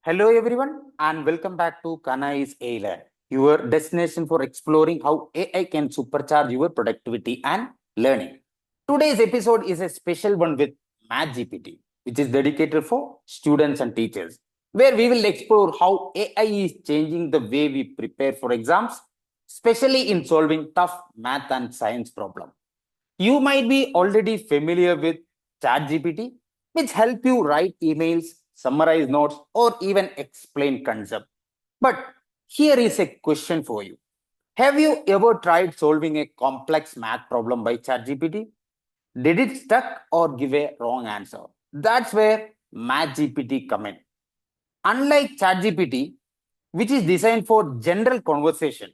Hello everyone and welcome back to Kanayi's AI, your destination for exploring how AI can supercharge your productivity and learning. Today's episode is a special one with MathGPT, which is dedicated for students and teachers, where we will explore how AI is changing the way we prepare for exams, especially in solving tough math and science problems. You might be already familiar with ChatGPT, which help you write emails, summarize notes, or even explain concept. But here is a question for you. Have you ever tried solving a complex math problem by ChatGPT? Did it stuck or give a wrong answer? That's where MathGPT come in. Unlike ChatGPT, which is designed for general conversation,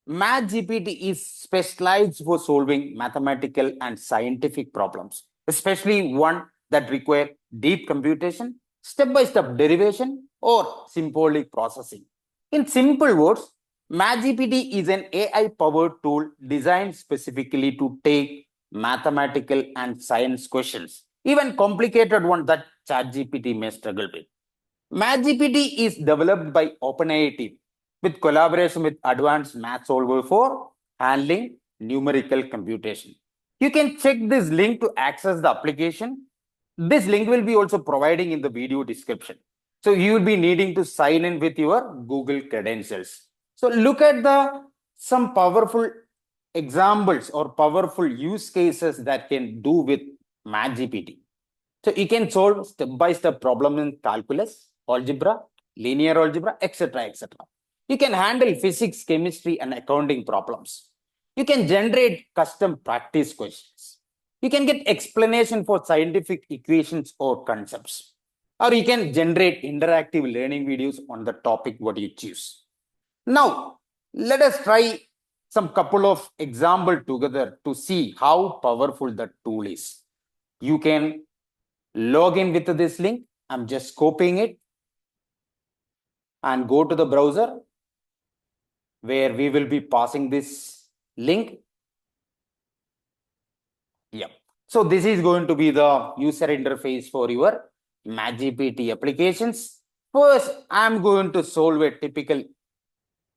MathGPT is specialized for solving mathematical and scientific problems, especially one that require deep computation, step-by-step derivation, or symbolic processing. In simple words, MathGPT is an AI-powered tool designed specifically to take mathematical and science questions, even complicated ones that ChatGPT may struggle with. MathGPT is developed by OpenAI team with collaboration with advanced math solver for handling numerical computation. You can check this link to access the application. This link will be also providing in the video description. So you will be needing to sign in with your Google credentials. So look at the some powerful examples or powerful use cases that can do with MathGPT. So you can solve step-by-step problem in calculus, algebra, linear algebra, etc., etc. You can handle physics, chemistry, and accounting problems. You can generate custom practice questions. You can get explanation for scientific equations or concepts. Or you can generate interactive learning videos on the topic what you choose. Now, let us try some couple of example together to see how powerful the tool is. You can log in with this link. I'm just copying it and go to the browser where we will be passing this link. Yep. So this is going to be the user interface for your MathGPT applications. First, I'm going to solve a typical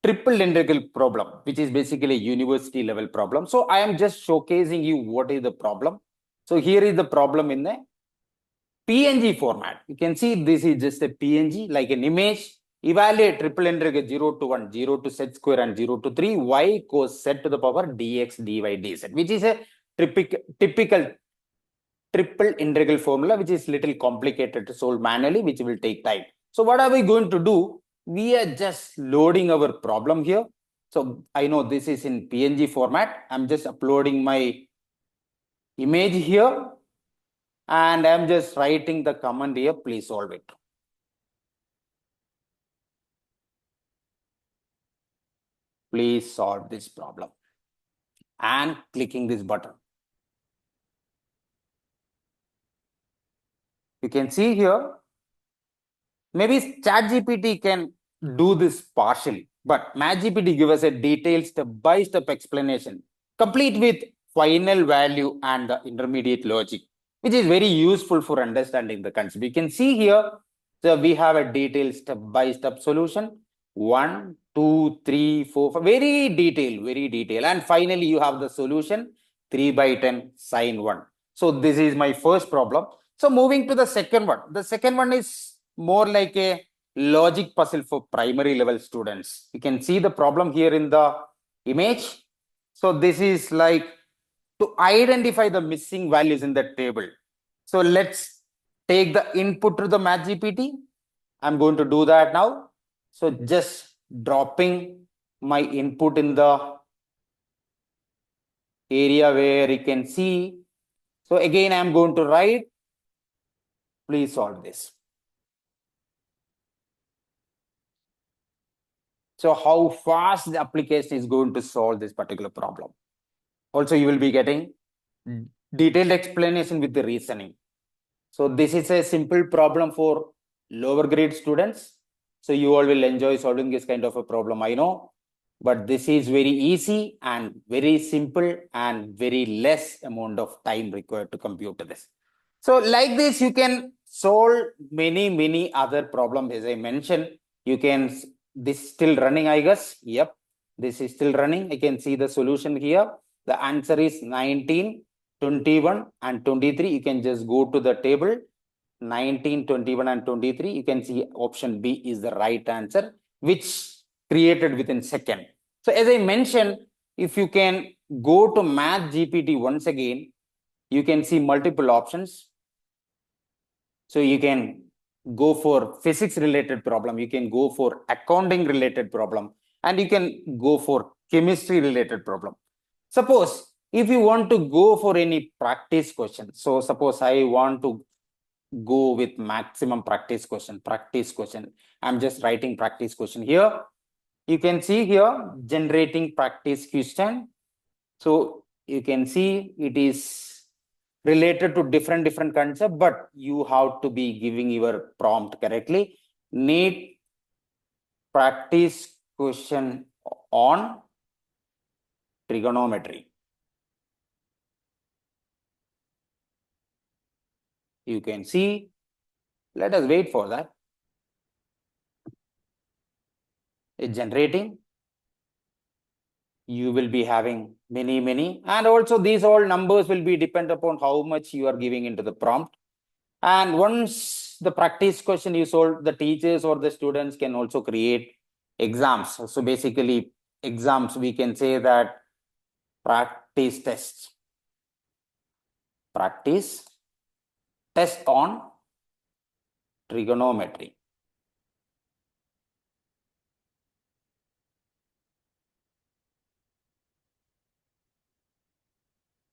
triple integral problem, which is basically a university level problem. So I am just showcasing you what is the problem. So here is the problem in the PNG format. You can see this is just a PNG, like an image. Evaluate triple integral 0 to 1, 0 to z square and 0 to 3, y cos z to the power dx, dy, dz, which is a typical triple integral formula, which is little complicated to solve manually, which will take time. So what are we going to do? We are just loading our problem here. So I know this is in PNG format. I'm just uploading my image here. And I'm just writing the command here, please solve it. Please solve this problem. And clicking this button. You can see here, maybe ChatGPT can do this partially, but MathGPT gives us a detailed step-by-step explanation, complete with final value and the intermediate logic, which is very useful for understanding the concept. You can see here, so we have a detailed step-by-step solution. 1, 2, 3, 4, 5, very detailed. And finally, you have the solution 3 by 10 sine 1. So this is my first problem. So moving to the second one. The second one is more like a logic puzzle for primary level students. You can see the problem here in the image. So this is like to identify the missing values in the table. So let's take the input to the MathGPT. I'm going to do that now. So just dropping my input in the area where you can see. So again, I'm going to write, please solve this. So how fast the application is going to solve this particular problem. Also, you will be getting detailed explanation with the reasoning. So this is a simple problem for lower grade students. So you all will enjoy solving this kind of a problem, I know. But this is very easy and very simple and very less amount of time required to compute this. So like this, you can solve many other problems. As I mentioned, you can, this still running, I guess. Yep, this is still running. I can see the solution here. The answer is 19, 21 and 23. You can just go to the table. 19, 21 and 23. You can see option B is the right answer, which created within second. So as I mentioned, if you can go to MathGPT once again, you can see multiple options. So you can go for physics related problem, you can go for accounting related problem, and you can go for chemistry related problem. Suppose if you want to go for any practice question, so suppose I want to go with maximum practice question, I'm just writing practice question here. You can see here generating practice question. So you can see it is related to different concept, but you have to be giving your prompt correctly. Need practice question on trigonometry. You can see, let us wait for that. It's generating. You will be having many, and also these all numbers will be depend upon how much you are giving into the prompt. And once the practice question is solved, the teachers or the students can also create exams. So basically exams, we can say that practice tests, practice test on trigonometry.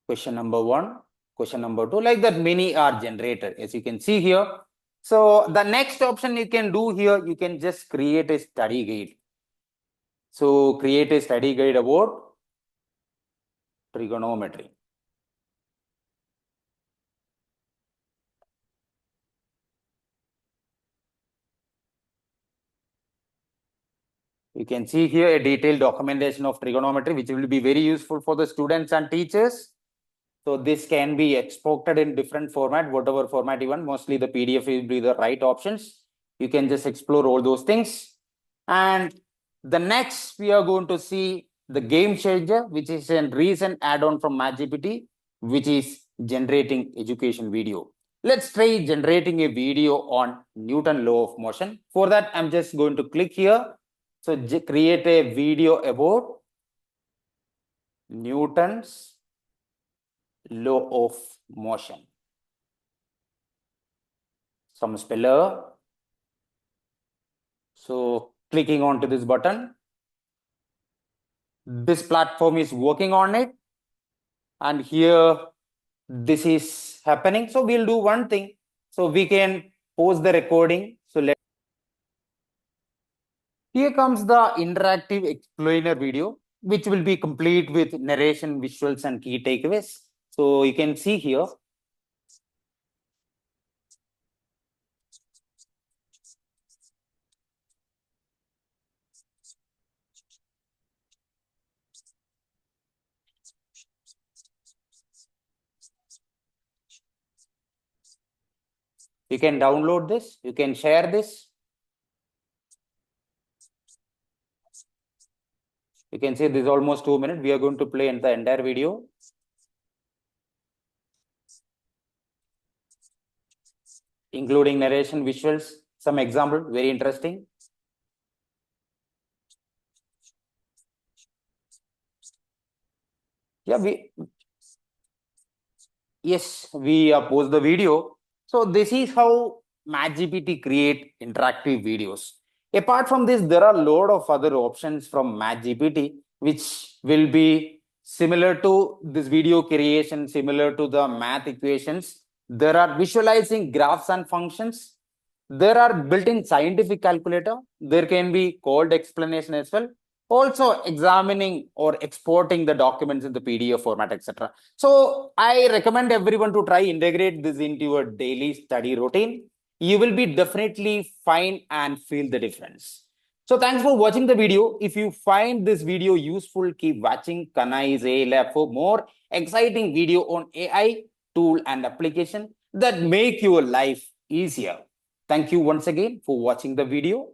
Question number 1, question number 2, like that many are generated, as you can see here. So the next option you can do here, you can just create a study guide. So create a study guide about trigonometry. You can see here a detailed documentation of trigonometry, which will be very useful for the students and teachers. So this can be exported in different format, whatever format you want. Mostly the PDF will be the right options. You can just explore all those things. And the next we are going to see the game changer, which is a recent add-on from MathGPT, which is generating education video. Let's try generating a video on Newton law of motion. For that, I'm just going to click here. So create a video about Newton's law of motion. Some speller. So clicking onto this button, this platform is working on it, and here this is happening. So we'll do one thing. So we can pause the recording. So here comes the interactive explainer video, which will be complete with narration, visuals, and key takeaways. So you can see here. You can download this, you can share this. You can see this is almost 2 minutes. We are going to play in the entire video. Including narration, visuals, some example, very interesting. Yeah, we post the video. So this is how MathGPT create interactive videos. Apart from this, there are a lot of other options from MathGPT, which will be similar to this video creation, similar to the math equations. There are visualizing graphs and functions. There are built-in scientific calculator. There can be code explanation as well. Also examining or exporting the documents in the PDF format, etc. So I recommend everyone to try integrate this into your daily study routine. You will be definitely fine and feel the difference. So thanks for watching the video. If you find this video useful, keep watching Kanayi's AI Lab for more exciting video on AI tool and application. that make your life easier. Thank you once again for watching the video.